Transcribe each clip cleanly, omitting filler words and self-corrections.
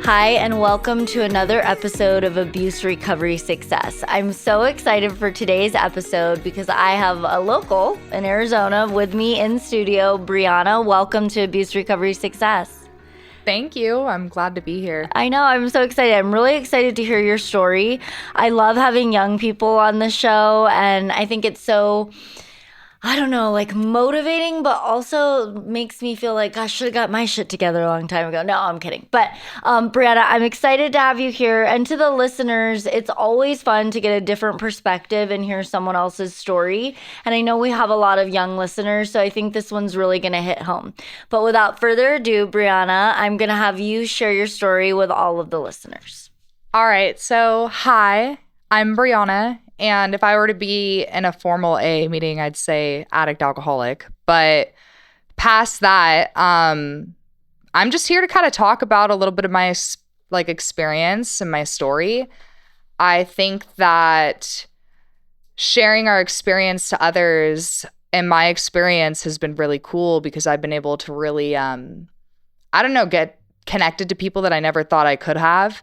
Hi, and welcome to another episode of Abuse Recovery Success. I'm so excited for today's episode because I have a local in Arizona with me in studio, Brianna. Welcome to Abuse Recovery Success. Thank you. I'm glad to be here. I know. I'm so excited. I'm really excited to hear your story. I love having young people on the show, and I think it's so, motivating, but also makes me feel like I should have got my shit together a long time ago. No, I'm kidding. But Brianna, I'm excited to have you here. And to the listeners, it's always fun to get a different perspective and hear someone else's story. And I know we have a lot of young listeners, so I think this one's really going to hit home. But without further ado, Brianna, I'm going to have you share your story with all of the listeners. All right. So, hi, I'm Brianna. And if I were to be in a formal AA meeting, I'd say addict alcoholic. But past that, I'm just here to kind of talk about a little bit of my experience and my story. I think that sharing our experience to others and my experience has been really cool because I've been able to really, get connected to people that I never thought I could have.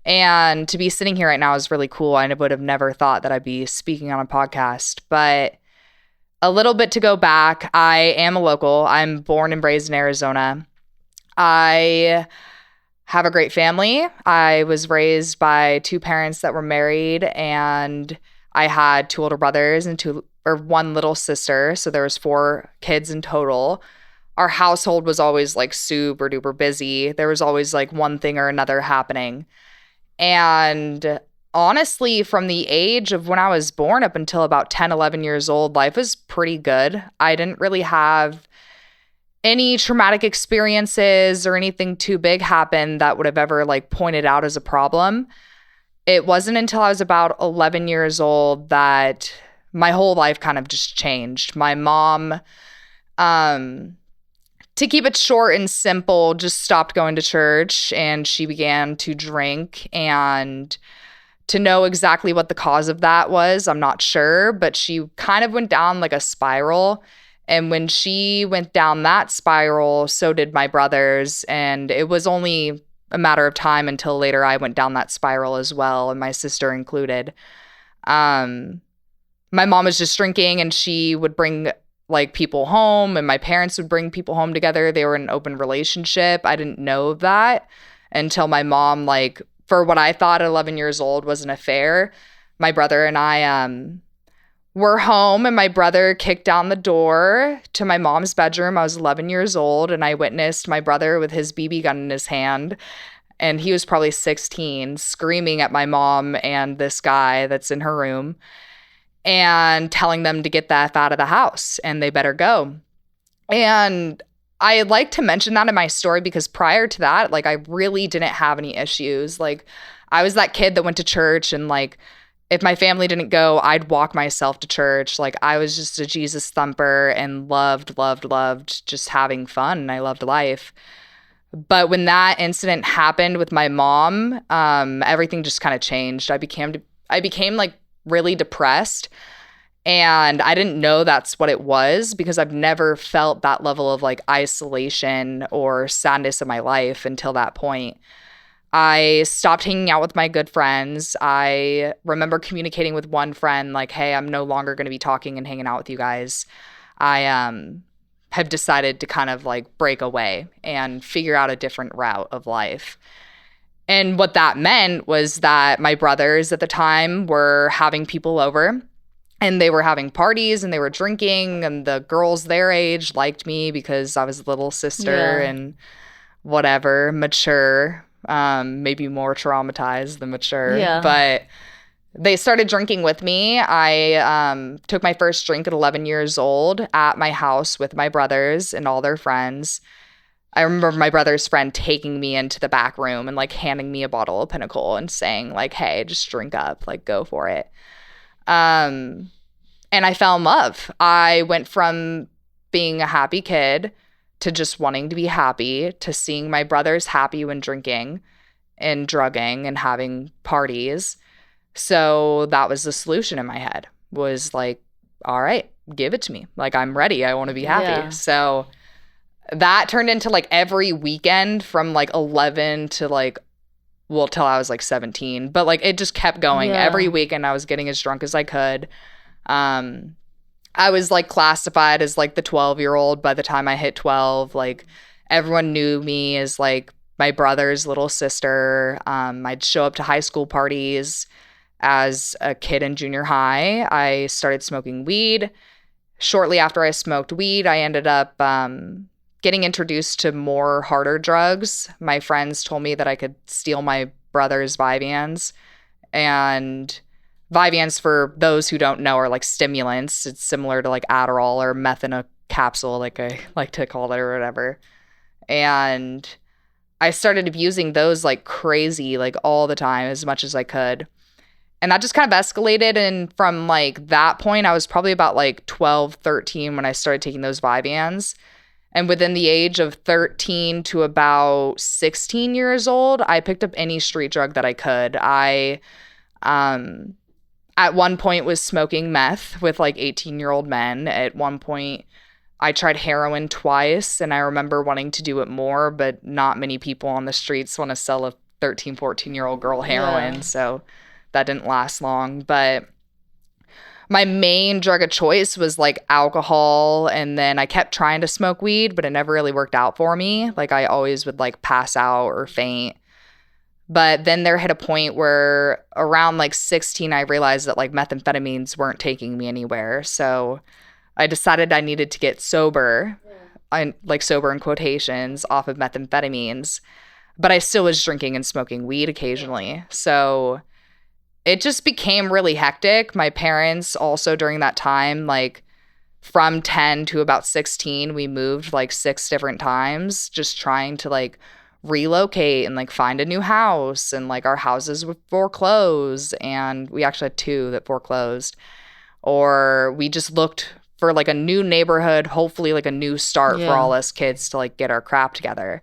And to be sitting here right now is really cool. I would have never thought that I'd be speaking on a podcast. But a little bit to go back, I am a local. I'm born and raised in Arizona. I have a great family. I was raised by two parents that were married, and I had two older brothers and one little sister. So there was 4 kids in total. Our household was always like super duper busy. There was always like one thing or another happening. And honestly, from the age of when I was born up until about 10, 11 years old, life was pretty good. I didn't really have any traumatic experiences or anything too big happen that would have ever pointed out as a problem. It wasn't until I was about 11 years old that my whole life kind of just changed. My mom, to keep it short and simple, just stopped going to church and she began to drink. And to know exactly what the cause of that was, I'm not sure, but she kind of went down like a spiral. And when she went down that spiral, so did my brothers. And it was only a matter of time until later I went down that spiral as well, and my sister included. My mom was just drinking, and she would bring people home, and my parents would bring people home together. They were in an open relationship. I didn't know that until my mom, for what I thought at 11 years old was an affair. My brother and I were home, and my brother kicked down the door to my mom's bedroom. I was 11 years old, and I witnessed my brother with his BB gun in his hand, and he was probably 16, screaming at my mom and this guy that's in her room, and telling them to get the F out of the house and they better go. And I like to mention that in my story because prior to that, I really didn't have any issues. I was that kid that went to church, and if my family didn't go, I'd walk myself to church. I was just a Jesus thumper and loved just having fun, and I loved life. But when that incident happened with my mom, everything just kind of changed. I became really depressed, and I didn't know that's what it was because I've never felt that level of isolation or sadness in my life until that point. I stopped hanging out with my good friends. I remember communicating with one friend hey, I'm no longer going to be talking and hanging out with you guys. I have decided to kind of break away and figure out a different route of life. And what that meant was that my brothers at the time were having people over, and they were having parties and they were drinking, and the girls their age liked me because I was a little sister and whatever, mature, maybe more traumatized than mature. Yeah. But they started drinking with me. I took my first drink at 11 years old at my house with my brothers and all their friends. I remember my brother's friend taking me into the back room and handing me a bottle of Pinnacle and saying hey, just drink up, go for it. And I fell in love. I went from being a happy kid to just wanting to be happy, to seeing my brothers happy when drinking and drugging and having parties. So that was the solution in my head, was all right, give it to me. I'm ready. I want to be happy. Yeah. So that turned into every weekend from 11 to well, till I was like 17. But like it just kept going. Yeah. Every weekend I was getting as drunk as I could. I was like classified as like the 12-year-old by the time I hit 12. Like everyone knew me as like my brother's little sister. I'd show up to high school parties as a kid in junior high. I started smoking weed. Shortly after I smoked weed, I ended up getting introduced to more harder drugs. My friends told me that I could steal my brother's Vyvanse. And Vyvanse, for those who don't know, are like stimulants. It's similar to like Adderall or meth in a capsule, like I like to call it or whatever. And I started abusing those like crazy, like all the time, as much as I could. And that just kind of escalated. And from like that point, I was probably about like 12, 13 when I started taking those Vyvanse. And within the age of 13 to about 16 years old, I picked up any street drug that I could. I, at one point, was smoking meth with like 18-year-old men. At one point, I tried heroin twice, and I remember wanting to do it more, but not many people on the streets want to sell a 13, 14-year-old girl heroin. Yeah. So that didn't last long. But my main drug of choice was like alcohol, and then I kept trying to smoke weed, but it never really worked out for me. Like I always would like pass out or faint. But then there hit a point where around like 16, I realized that like methamphetamines weren't taking me anywhere. So I decided I needed to get sober, I like sober in quotations, off of methamphetamines. But I still was drinking and smoking weed occasionally. So it just became really hectic. My parents also during that time, like from 10 to about 16, we moved like 6 different times, just trying to like relocate and like find a new house. And like our houses would foreclose, and we actually had 2 that foreclosed. Or we just looked for like a new neighborhood, hopefully like a new start for all us kids to like get our crap together.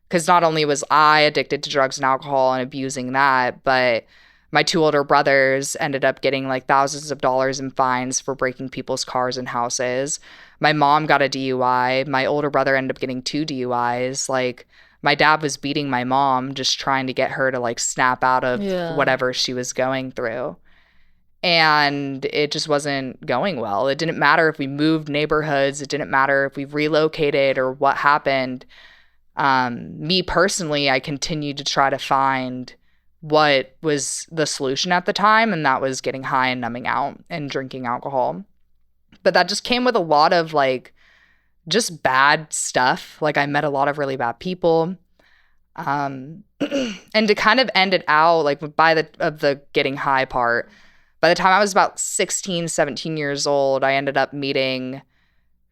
Because not only was I addicted to drugs and alcohol and abusing that, but my 2 older brothers ended up getting like thousands of dollars in fines for breaking people's cars and houses. My mom got a DUI. My older brother ended up getting 2 DUIs. Like my dad was beating my mom, just trying to get her to like snap out of whatever she was going through. And it just wasn't going well. It didn't matter if we moved neighborhoods. It didn't matter if we relocated or what happened. Me personally, I continued to try to find what was the solution at the time, and that was getting high and numbing out and drinking alcohol. But that just came with a lot of like just bad stuff. Like I met a lot of really bad people. And to kind of end it out, like by the getting high part, by the time I was about 16, 17 years old, I ended up meeting,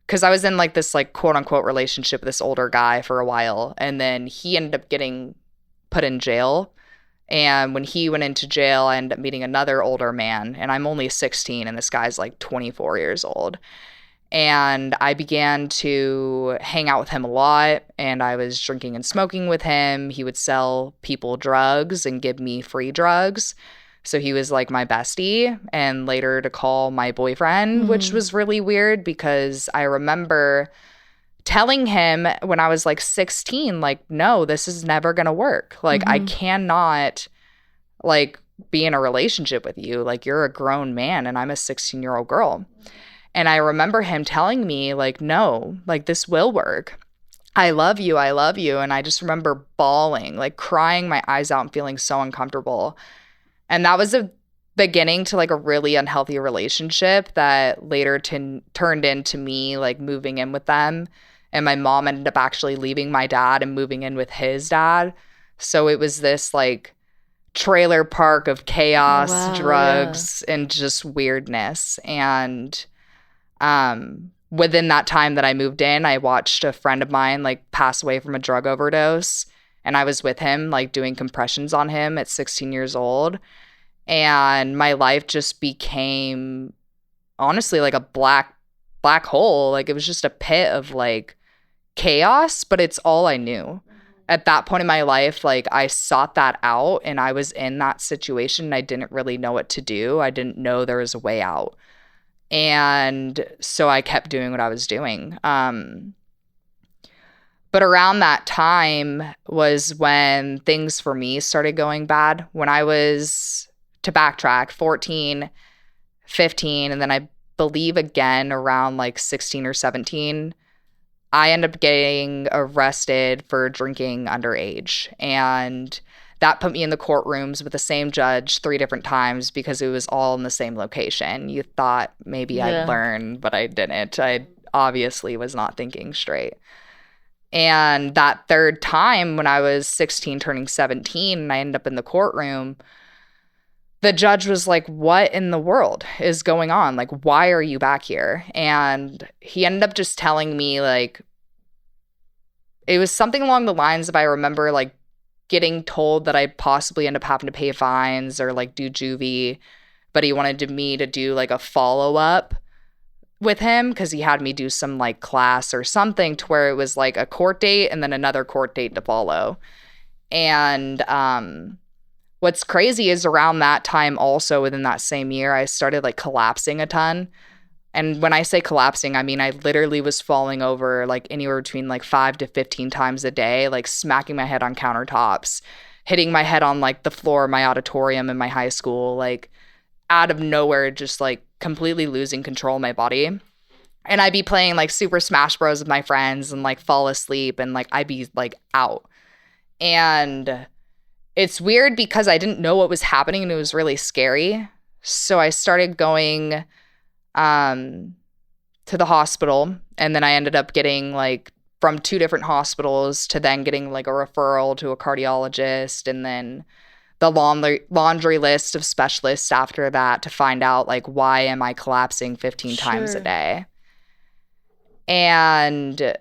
because I was in like this like quote unquote relationship with this older guy for a while. And then he ended up getting put in jail. And when he went into jail, I ended up meeting another older man. And I'm only 16 and this guy's like 24 years old. And I began to hang out with him a lot. And I was drinking and smoking with him. He would sell people drugs and give me free drugs. So he was like my bestie, and later to call my boyfriend, which was really weird because I remember telling him when I was like 16, like, no, this is never going to work. Like, I cannot like be in a relationship with you. Like, you're a grown man and I'm a 16-year-old girl. And I remember him telling me like, no, like this will work. I love you. I love you. And I just remember bawling, like crying my eyes out and feeling so uncomfortable. And that was a beginning to like a really unhealthy relationship that later turned into me like moving in with them. And my mom ended up actually leaving my dad and moving in with his dad. So it was this like trailer park of chaos, drugs, and just weirdness. And within that time that I moved in, I watched a friend of mine like pass away from a drug overdose. And I was with him, like doing compressions on him at 16 years old. And my life just became honestly like a black hole. Like it was just a pit of like chaos, but it's all I knew. At that point in my life, like I sought that out and I was in that situation and I didn't really know what to do. I didn't know there was a way out. And so I kept doing what I was doing. But But around that time was when things for me started going bad. When I was, to backtrack, 14, 15, and then I believe again around like 16 or 17, I ended up getting arrested for drinking underage. And that put me in the courtrooms with the same judge 3 different times because it was all in the same location. You thought maybe I'd learn, but I didn't. I obviously was not thinking straight. And that third time when I was 16 turning 17 and I ended up in the courtroom, the judge was like, what in the world is going on? Like, why are you back here? And he ended up just telling me, like, it was something along the lines of, I remember, like, getting told that I'd possibly end up having to pay fines or, like, do juvie. But he wanted me to do, like, a follow-up with him because he had me do some, like, class or something to where it was, like, a court date and then another court date to follow. And what's crazy is around that time also within that same year, I started, like, collapsing a ton. And when I say collapsing, I mean I literally was falling over, like, anywhere between, like, 5 to 15 times a day, like, smacking my head on countertops, hitting my head on, like, the floor of my auditorium in my high school, like, out of nowhere, just, like, completely losing control of my body. And I'd be playing, like, Super Smash Bros. With my friends and, like, fall asleep and, like, I'd be, like, out. And it's weird because I didn't know what was happening and it was really scary. So I started going to the hospital, and then I ended up getting, like, from 2 different hospitals to then getting, like, a referral to a cardiologist, and then the laundry list of specialists after that to find out, like, why am I collapsing 15 times a day? And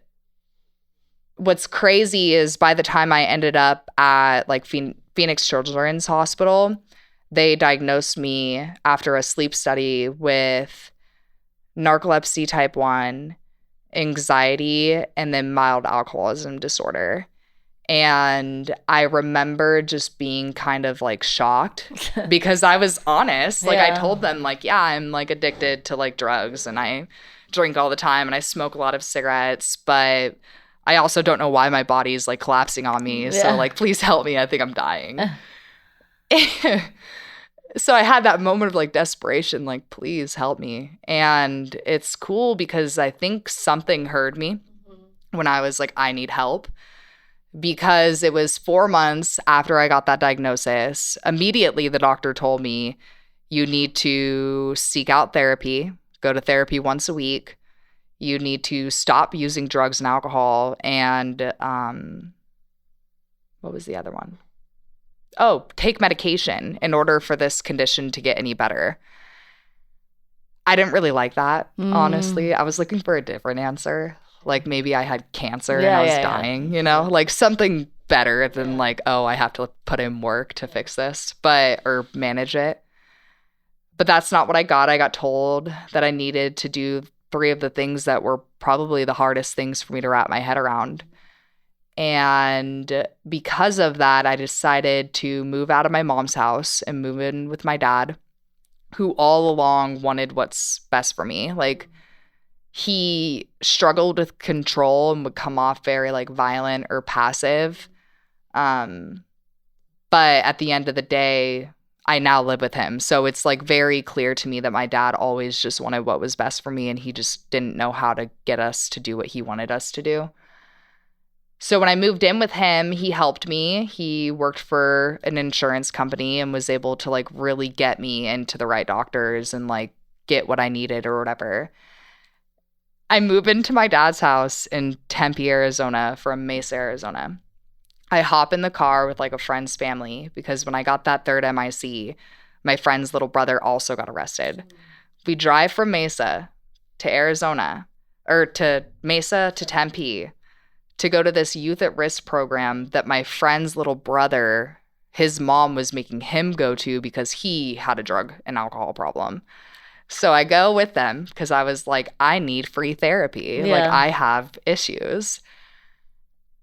what's crazy is by the time I ended up at, like, Phoenix Children's Hospital, they diagnosed me after a sleep study with narcolepsy type 1, anxiety, and then mild alcoholism disorder. And I remember just being kind of, like, shocked because I was honest. Like, I told them, like, yeah, I'm, like, addicted to, like, drugs and I drink all the time and I smoke a lot of cigarettes, but I also don't know why my body's, like, collapsing on me. So, like, please help me. I think I'm dying. So I had that moment of, like, desperation, like, please help me. And it's cool because I think something heard me when I was like, I need help. Because it was 4 months after I got that diagnosis. Immediately, the doctor told me, you need to seek out therapy, go to therapy once a week. You need to stop using drugs and alcohol. And what was the other one? Oh, take medication in order for this condition to get any better. I didn't really like that, honestly. I was looking for a different answer. Like, maybe I had cancer and I was dying, you know? Like, something better than, like, oh, I have to put in work to fix this, or manage it. But that's not what I got. I got told that I needed to do 3 of the things that were probably the hardest things for me to wrap my head around. And because of that, I decided to move out of my mom's house and move in with my dad, who all along wanted what's best for me. Like, he struggled with control and would come off very, like, violent or passive. But at the end of the day, I now live with him. So it's, like, very clear to me that my dad always just wanted what was best for me, and he just didn't know how to get us to do what he wanted us to do. So when I moved in with him, he helped me. He worked for an insurance company and was able to, like, really get me into the right doctors and, like, get what I needed or whatever. I moved into my dad's house in Tempe, Arizona from Mesa, Arizona. I hop in the car with, like, a friend's family because when I got that third MIC, my friend's little brother also got arrested. We drive from Mesa to Arizona, or to Mesa to Tempe, to go to this youth at risk program that my friend's little brother, his mom was making him go to because he had a drug and alcohol problem. So I go with them because I was like, I need free therapy. Like, I have issues.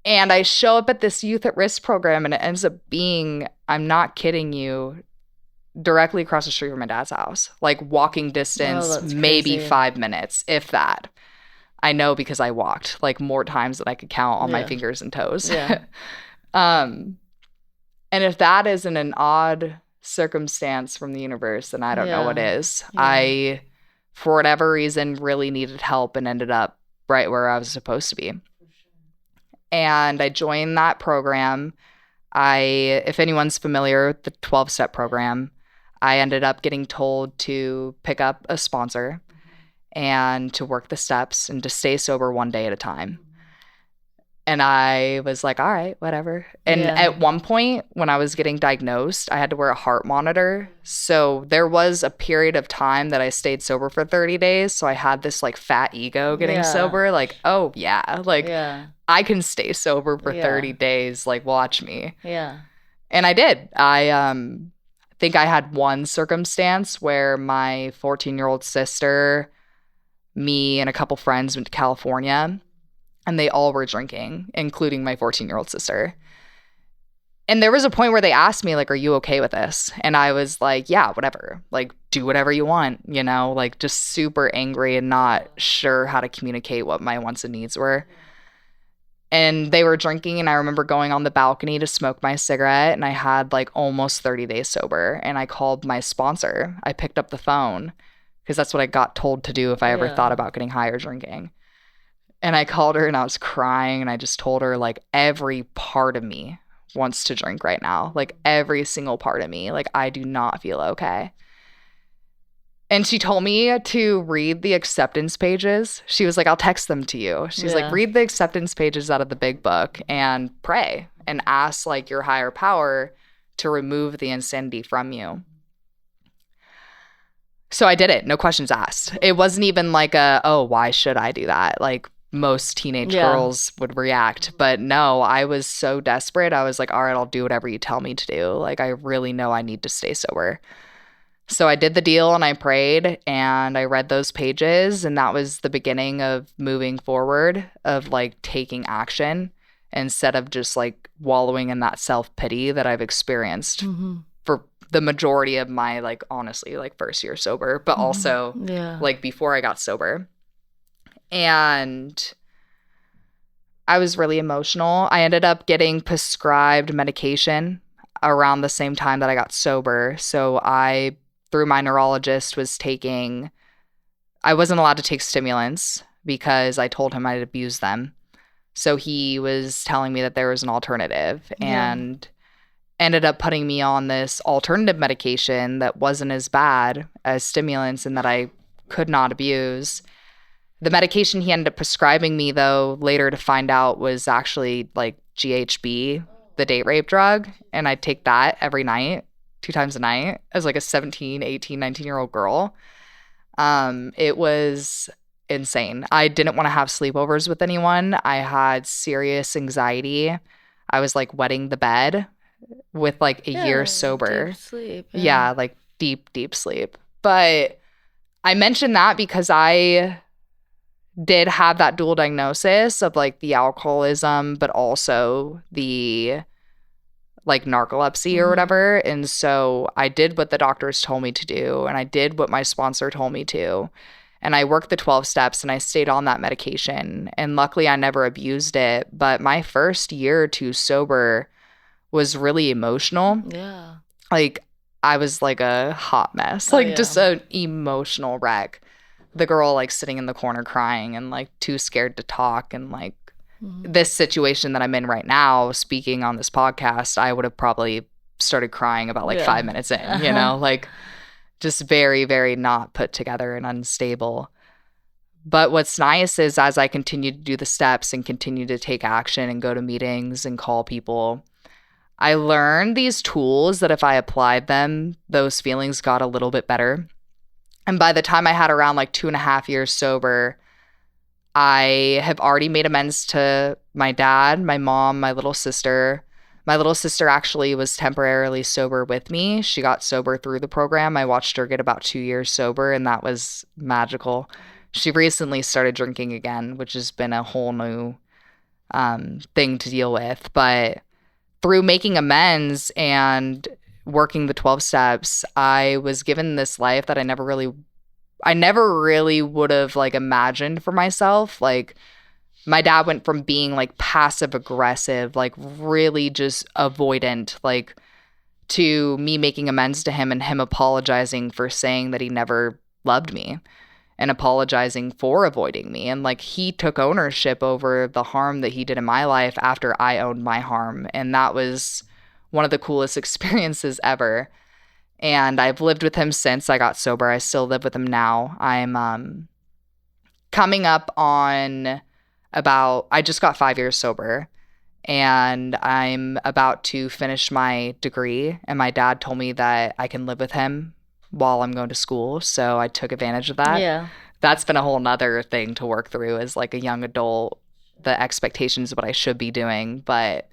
And I show up at this youth at risk program, and it ends up being, I'm not kidding you, directly across the street from my dad's house. Like, walking distance, maybe 5 minutes, if that. I know because I walked like more times than I could count on my fingers and toes. Yeah. And if that isn't an odd circumstance from the universe, then I don't know what is. Yeah. I, for whatever reason, really needed help and ended up right where I was supposed to be. And I joined that program. If anyone's familiar with the 12-step program, I ended up getting told to pick up a sponsor and to work the steps and to stay sober one day at a time. And I was like, all right, whatever. And at one point when I was getting diagnosed, I had to wear a heart monitor. So there was a period of time that I stayed sober for 30 days. So I had this like fat ego getting sober. Like, oh yeah, like I can stay sober for 30 days. Like, watch me. Yeah. And I did. I think I had one circumstance where my 14-year-old sister, me and a couple friends went to California. And they all were drinking, including my 14-year-old sister. And there was a point where they asked me, like, are you okay with this? And I was like, yeah, whatever. Like, do whatever you want, you know? Like, just super angry and not sure how to communicate what my wants and needs were. And they were drinking, and I remember going on the balcony to smoke my cigarette, and I had, like, almost 30 days sober. And I called my sponsor. I picked up the phone, because that's what I got told to do if I ever thought about getting high or drinking. And I called her and I was crying and I just told her, like, every part of me wants to drink right now. Like, every single part of me. Like, I do not feel okay. And she told me to read the acceptance pages. She was like, I'll text them to you. She's like, read the acceptance pages out of the big book and pray and ask, like, your higher power to remove the insanity from you. So I did it. No questions asked. It wasn't even like why should I do that? Like, most teenage girls would react. But no, I was so desperate. I was like, all right, I'll do whatever you tell me to do. Like, I really know I need to stay sober. So I did the deal and I prayed and I read those pages. And that was the beginning of moving forward, of like taking action instead of just like wallowing in that self-pity that I've experienced for the majority of my, like, honestly, like, first year sober, but also like before I got sober. And I was really emotional. I ended up getting prescribed medication around the same time that I got sober. So I, through my neurologist, I wasn't allowed to take stimulants because I told him I'd abuse them. So he was telling me that there was an alternative and ended up putting me on this alternative medication that wasn't as bad as stimulants and that I could not abuse. The medication he ended up prescribing me, though, later to find out was actually like GHB, the date rape drug. And I'd take that every night, 2 times a night, as like a 17, 18, 19-year-old girl. It was insane. I didn't want to have sleepovers with anyone. I had serious anxiety. I was like wetting the bed with like a year sober. Deep sleep. Yeah, like deep sleep. But I mentioned that because I did have that dual diagnosis of like the alcoholism, but also the like narcolepsy or whatever. And so I did what the doctors told me to do, and I did what my sponsor told me to. And I worked the 12 steps and I stayed on that medication. And luckily I never abused it. But my first year or two sober was really emotional. Yeah. Like, I was like a hot mess, like just an emotional wreck. The girl like sitting in the corner crying and like too scared to talk. And like this situation that I'm in right now, speaking on this podcast, I would have probably started crying about like 5 minutes in, you know, like just very, very not put together and unstable. But what's nice is as I continue to do the steps and continue to take action and go to meetings and call people, I learned these tools that if I applied them, those feelings got a little bit better. And by the time I had around like 2.5 years sober, I have already made amends to my dad, my mom, my little sister. My little sister actually was temporarily sober with me. She got sober through the program. I watched her get about 2 years sober, and that was magical. She recently started drinking again, which has been a whole new thing to deal with. But through making amends and working the 12 steps, I was given this life that I never really I never really would have like imagined for myself. Like my dad went from being like passive aggressive, like really just avoidant, like to me making amends to him and him apologizing for saying that he never loved me and apologizing for avoiding me. And like he took ownership over the harm that he did in my life after I owned my harm. And that was one of the coolest experiences ever. And I've lived with him since I got sober. I still live with him now. I'm coming up on I just got 5 years sober. And I'm about to finish my degree. And my dad told me that I can live with him while I'm going to school. So I took advantage of that. Yeah. That's been a whole nother thing to work through as like a young adult, the expectations of what I should be doing. But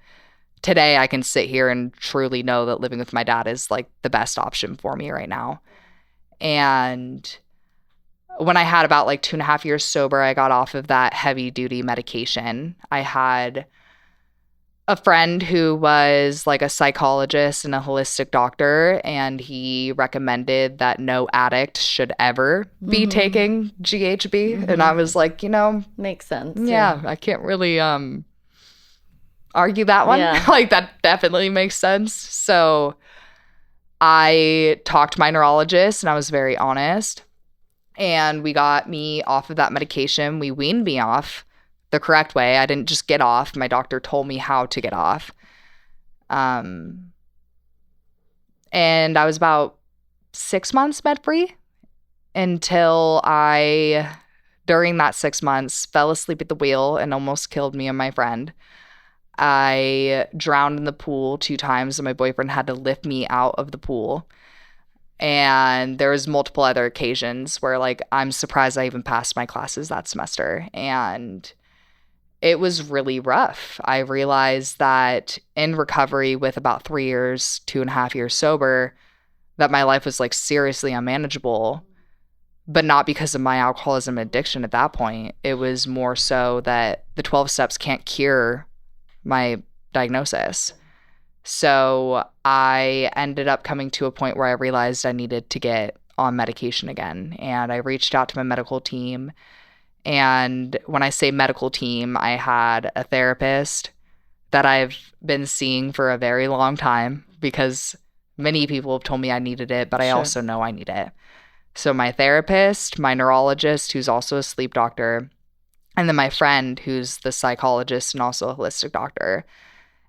today I can sit here and truly know that living with my dad is like the best option for me right now. And when I had about like 2.5 years sober, I got off of that heavy duty medication. I had a friend who was like a psychologist and a holistic doctor, and he recommended that no addict should ever be taking GHB. And I was like, makes sense. Yeah, I can't really argue that one. Yeah. Like that definitely makes sense. So I talked to my neurologist and I was very honest, and we got me off of that medication. We weaned me off the correct way. I didn't just get off. My doctor told me how to get off. And I was about 6 months med-free until I, during that 6 months, fell asleep at the wheel and almost killed me and my friend. I drowned in the pool 2 times and my boyfriend had to lift me out of the pool. And there was multiple other occasions where like I'm surprised I even passed my classes that semester. And it was really rough. I realized that in recovery with about 3 years, 2.5 years sober, that my life was like seriously unmanageable, but not because of my alcoholism and addiction at that point. It was more so that the 12 steps can't cure my diagnosis. So I ended up coming to a point where I realized I needed to get on medication again. And I reached out to my medical team. And when I say medical team, I had a therapist that I've been seeing for a very long time because many people have told me I needed it, but I also know I need it. So my therapist, my neurologist, who's also a sleep doctor, and then my friend, who's the psychologist and also a holistic doctor.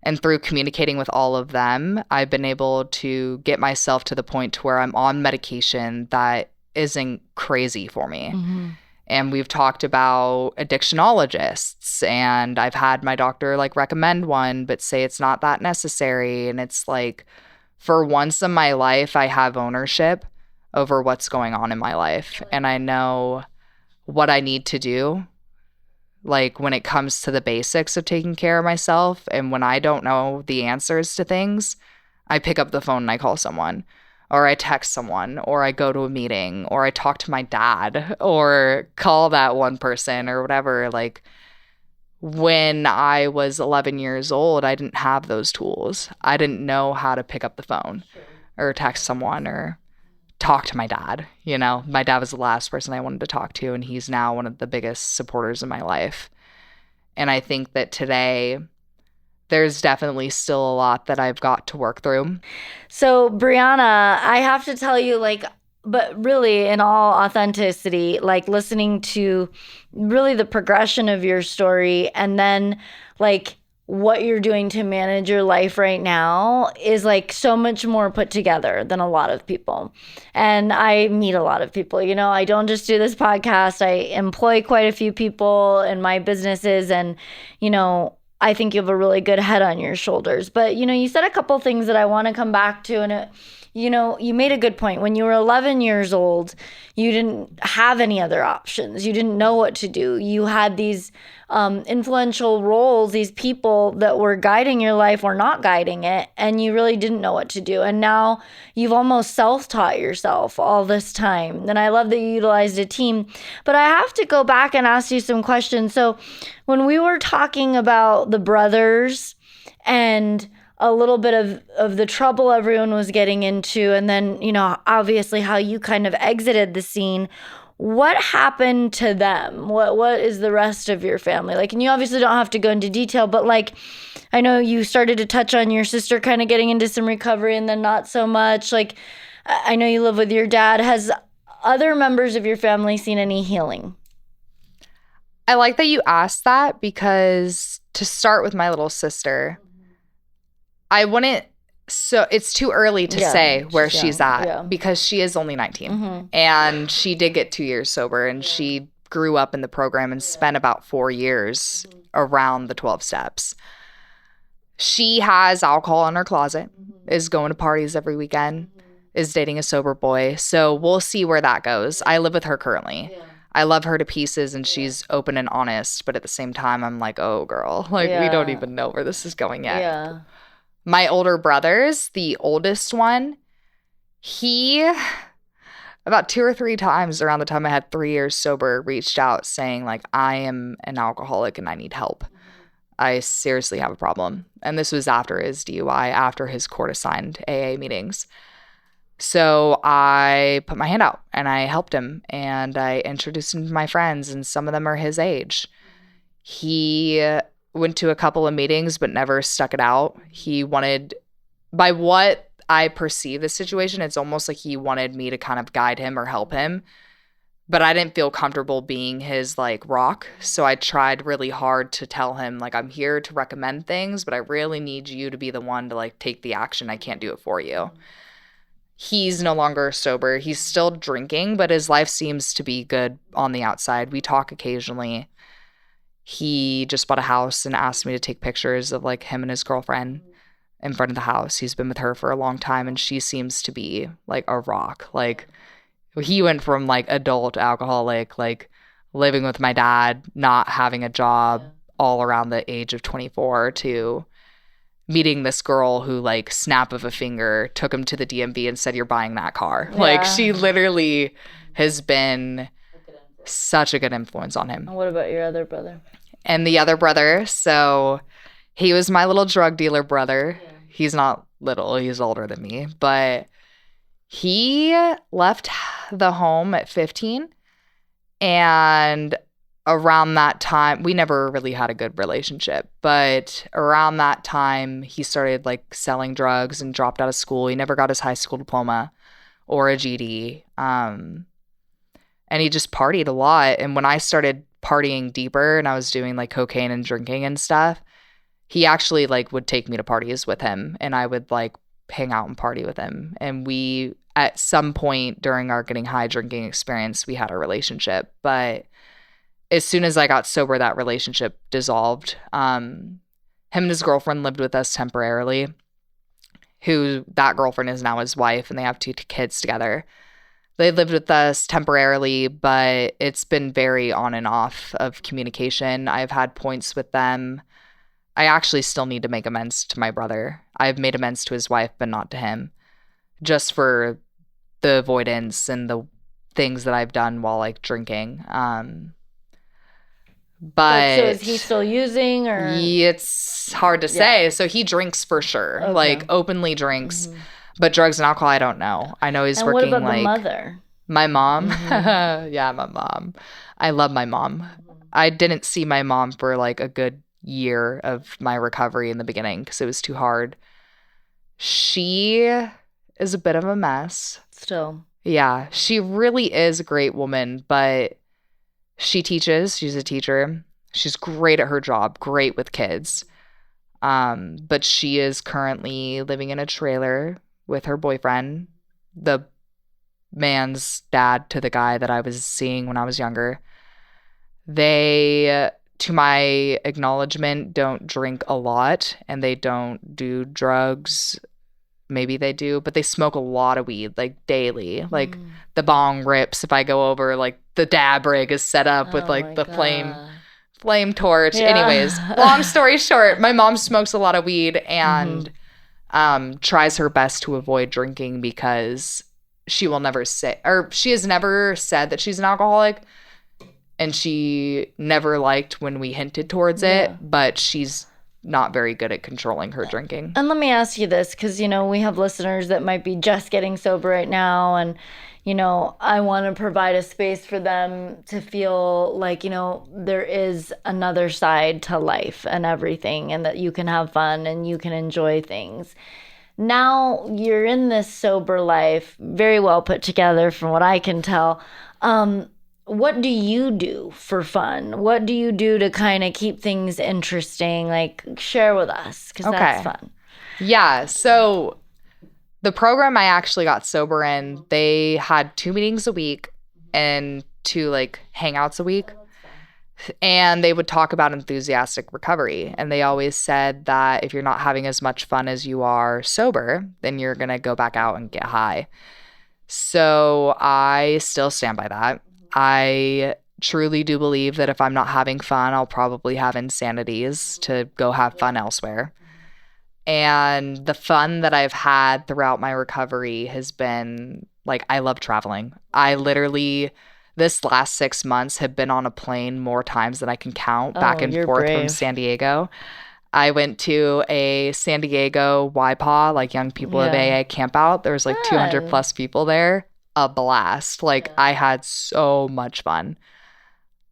And through communicating with all of them, I've been able to get myself to the point to where I'm on medication that isn't crazy for me. Mm-hmm. And we've talked about addictionologists, and I've had my doctor like recommend one, but say it's not that necessary. And it's like, for once in my life, I have ownership over what's going on in my life. And I know what I need to do, like when it comes to the basics of taking care of myself. And when I don't know the answers to things, I pick up the phone and I call someone. Or I text someone, or I go to a meeting, or I talk to my dad, or call that one person or whatever. Like when I was 11 years old, I didn't have those tools. I didn't know how to pick up the phone or text someone or talk to my dad. My dad was the last person I wanted to talk to, and he's now one of the biggest supporters in my life. And I think that today, there's definitely still a lot that I've got to work through. So, Brianna, I have to tell you, but really in all authenticity, listening to really the progression of your story and then what you're doing to manage your life right now is so much more put together than a lot of people. And I meet a lot of people. I don't just do this podcast. I employ quite a few people in my businesses, and I think you have a really good head on your shoulders. But, you said a couple things that I want to come back to. And, you made a good point. When you were 11 years old, you didn't have any other options. You didn't know what to do. You had these influential roles, these people that were guiding your life or not guiding it, and you really didn't know what to do. And now you've almost self-taught yourself all this time. And I love that you utilized a team. But I have to go back and ask you some questions. So when we were talking about the brothers and a little bit of the trouble everyone was getting into, and then, obviously how you kind of exited the scene, what happened to them? What is the rest of your family like? And you obviously don't have to go into detail, but like, I know you started to touch on your sister kind of getting into some recovery and then not so much. Like, I know you live with your dad. Has other members of your family seen any healing? I like that you asked that, because to start with my little sister, I wouldn't, so it's too early to say where she's at because she is only 19 and she did get 2 years sober, and she grew up in the program and spent about 4 years around the 12 steps. She has alcohol in her closet, is going to parties every weekend, is dating a sober boy. So we'll see where that goes. I live with her currently. I love her to pieces, and she's open and honest. But at the same time, I'm like, oh, girl, like we don't even know where this is going yet. Yeah. My older brothers, the oldest one, he about 2 or 3 times around the time I had 3 years sober reached out saying like, I am an alcoholic and I need help. I seriously have a problem. And this was after his DUI, after his court-assigned AA meetings. So I put my hand out and I helped him, and I introduced him to my friends, and some of them are his age. He went to a couple of meetings but never stuck it out. He wanted, by what I perceive the situation, it's almost like he wanted me to kind of guide him or help him. But I didn't feel comfortable being his like rock. So I tried really hard to tell him like, I'm here to recommend things, but I really need you to be the one to like take the action. I can't do it for you. He's no longer sober. He's still drinking, but his life seems to be good on the outside. We talk occasionally. He just bought a house and asked me to take pictures of like him and his girlfriend in front of the house. He's been with her for a long time, and she seems to be like a rock. Like, he went from like adult alcoholic, like living with my dad, not having a job all around the age of 24, to meeting this girl who like snap of a finger took him to the DMV and said, you're buying that car. Like, she literally has been such a good influence on him. And what about your other brother? And the other brother, so he was my little drug dealer brother. He's not little, he's older than me, but he left the home at 15, and around that time, we never really had a good relationship, but around that time, he started like selling drugs and dropped out of school. He never got his high school diploma or a GED. And he just partied a lot. And when I started partying deeper and I was doing like cocaine and drinking and stuff, he actually like would take me to parties with him, and I would like hang out and party with him. And we, at some point during our getting high drinking experience, we had a relationship, but as soon as I got sober, that relationship dissolved. Him and his girlfriend lived with us temporarily, who that girlfriend is now his wife, and they have 2 kids together. They lived with us temporarily, but it's been very on and off of communication. I've had points with them. I actually still need to make amends to my brother. I've made amends to his wife, but not to him, just for the avoidance and the things that I've done while like drinking. But so is he still using, or? It's hard to say. So he drinks for sure, like openly drinks, but drugs and alcohol, I don't know. I know he's and working. What about like the mother? My mom. Yeah, my mom. I love my mom. I didn't see my mom for like a good year of my recovery in the beginning because it was too hard. She is a bit of a mess. Still. Yeah, she really is a great woman, but she teaches. She's a teacher. She's great at her job, great with kids. But she is currently living in a trailer with her boyfriend, the man's dad to the guy that I was seeing when I was younger. They, to my acknowledgement, don't drink a lot, and they don't do drugs. Maybe they do, but they smoke a lot of weed, like daily. Like the bong rips if I go over, like the dab rig is set up with like the flame torch. Yeah. Anyways, long story short, my mom smokes a lot of weed and tries her best to avoid drinking because she will never say, or she has never said that she's an alcoholic, and she never liked when we hinted towards it, but she's not very good at controlling her drinking. And let me ask you this, because, we have listeners that might be just getting sober right now. And, I want to provide a space for them to feel like, there is another side to life and everything, and that you can have fun and you can enjoy things. Now you're in this sober life, very well put together from what I can tell. What do you do for fun? What do you do to kind of keep things interesting? Like, share with us, because that's fun. Yeah. So the program I actually got sober in, they had 2 meetings a week and 2 like hangouts a week. And they would talk about enthusiastic recovery. And they always said that if you're not having as much fun as you are sober, then you're going to go back out and get high. So I still stand by that. I truly do believe that if I'm not having fun, I'll probably have insanities to go have fun elsewhere. And the fun that I've had throughout my recovery has been like, I love traveling. I literally, this last 6 months, have been on a plane more times than I can count, back and forth from San Diego. I went to a San Diego YPAW, like Young People of AA camp out. There was like 200 plus people there. A blast. Like, I had so much fun.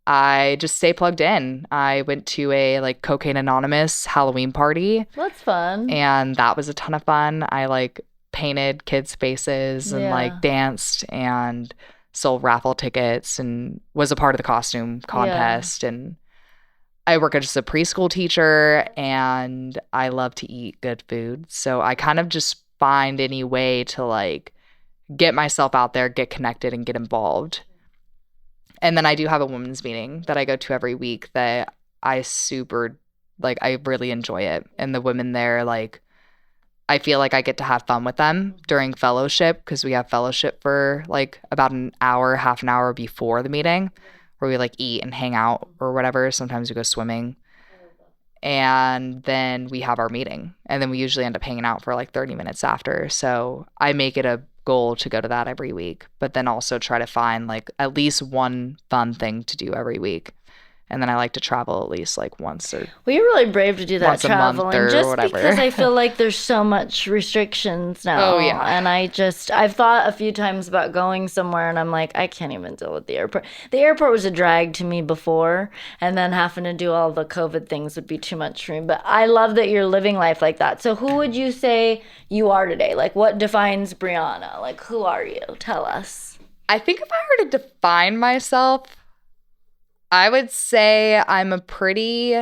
I just stay plugged in. I went to a like Cocaine Anonymous Halloween party. That's fun. And that was a ton of fun. I like painted kids' faces and like danced and sold raffle tickets and was a part of the costume contest. And I work as a preschool teacher and I love to eat good food. So I kind of just find any way to like get myself out there, get connected, and get involved. And then I do have a women's meeting that I go to every week that I really enjoy it. And the women there, like, I feel like I get to have fun with them during fellowship, because we have fellowship for like about an hour, half an hour before the meeting, where we like eat and hang out or whatever. Sometimes we go swimming. And then we have our meeting. And then we usually end up hanging out for like 30 minutes after. So I make it a goal to go to that every week, but then also try to find like at least one fun thing to do every week. And then I like to travel at least like once or well, you're really brave to do that once traveling, a month or just whatever. because I feel like there's so much restrictions now. Oh yeah. And I've thought a few times about going somewhere, and I'm like, I can't even deal with the airport. The airport was a drag to me before, and then having to do all the COVID things would be too much for me. But I love that you're living life like that. So who would you say you are today? Like, what defines Brianna? Like, who are you? Tell us. I think if I were to define myself, I would say I'm a pretty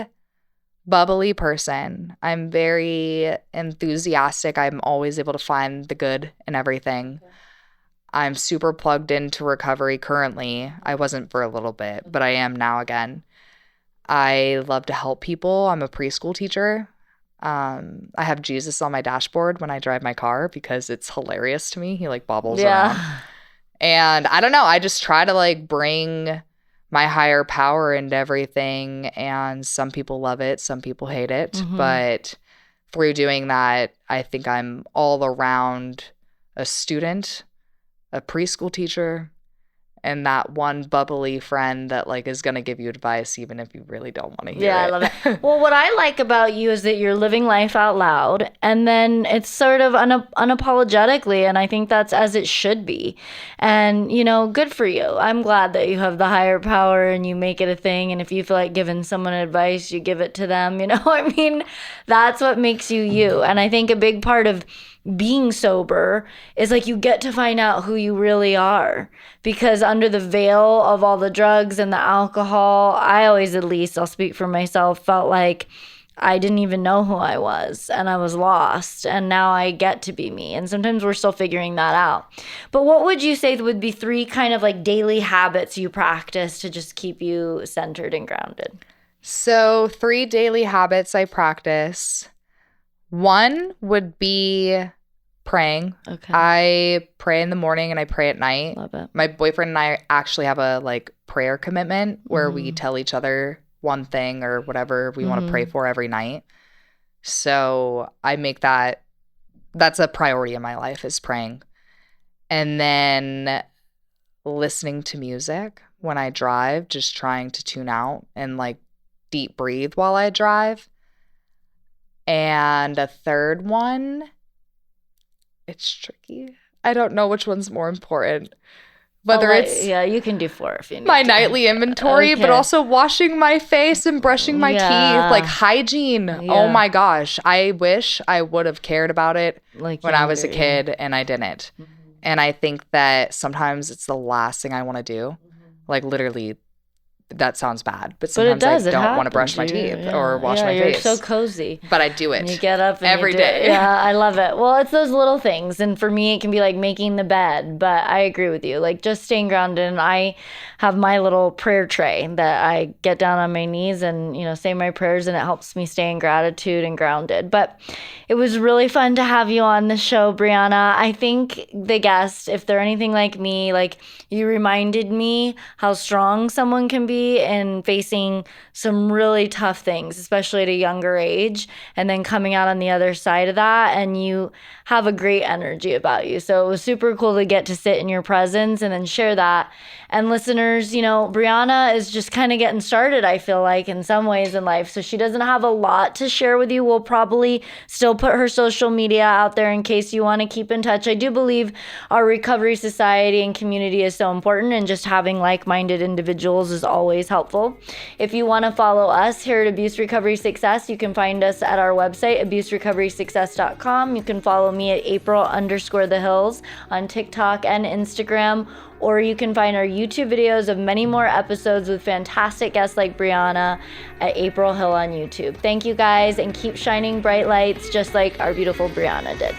bubbly person. I'm very enthusiastic. I'm always able to find the good in everything. I'm super plugged into recovery currently. I wasn't for a little bit, but I am now again. I love to help people. I'm a preschool teacher. I have Jesus on my dashboard when I drive my car because it's hilarious to me. He like bobbles around. And I don't know. I just try to like bring my higher power into everything, and some people love it, some people hate it. Mm-hmm. But through doing that, I think I'm all around a student, a preschool teacher, and that one bubbly friend that like is going to give you advice even if you really don't want to hear it. Yeah, I love it. Well, what I like about you is that you're living life out loud, and then it's sort of unapologetically, and I think that's as it should be. And, good for you. I'm glad that you have the higher power and you make it a thing, and if you feel like giving someone advice, you give it to them, I mean, that's what makes you you. And I think a big part of being sober is like you get to find out who you really are, because under the veil of all the drugs and the alcohol, I always, at least I'll speak for myself, felt like I didn't even know who I was and I was lost, and now I get to be me. And sometimes we're still figuring that out. But what would you say would be 3 kind of like daily habits you practice to just keep you centered and grounded? So 3 daily habits I practice. One would be praying. Okay. I pray in the morning and I pray at night. Love it. My boyfriend and I actually have a like prayer commitment where we tell each other one thing or whatever we want to pray for every night. So I make that's a priority in my life, is praying. And then listening to music when I drive, just trying to tune out and like deep breathe while I drive. And a third one, it's tricky. I don't know which one's more important. Whether it's you can do 4 if you need my to. nightly inventory, but also washing my face and brushing my teeth, like hygiene. Yeah. Oh my gosh. I wish I would have cared about it when I was a kid and I didn't. Mm-hmm. And I think that sometimes it's the last thing I want to do. Mm-hmm. Like literally, that sounds bad, but sometimes I don't want to brush my teeth or wash my face. You're so cozy. But I do it. And you get up and every day. Yeah, I love it. Well, it's those little things. And for me, it can be like making the bed. But I agree with you. Like just staying grounded. And I have my little prayer tray that I get down on my knees and, say my prayers, and it helps me stay in gratitude and grounded. But it was really fun to have you on the show, Brianna. I think the guests, if they're anything like me, like you reminded me how strong someone can be in facing some really tough things, especially at a younger age, and then coming out on the other side of that, and you have a great energy about you. So it was super cool to get to sit in your presence and then share that. And listeners, Brianna is just kind of getting started, I feel like, in some ways in life. So she doesn't have a lot to share with you. We'll probably still put her social media out there in case you want to keep in touch. I do believe our recovery society and community is so important, and just having like-minded individuals is always helpful. If you want to follow us here at Abuse Recovery Success, you can find us at our website, abuserecoverysuccess.com. You can follow me at April_the_hills on TikTok and Instagram, or you can find our YouTube videos of many more episodes with fantastic guests like Brianna at April Hill on YouTube. Thank you guys, and keep shining bright lights just like our beautiful Brianna did.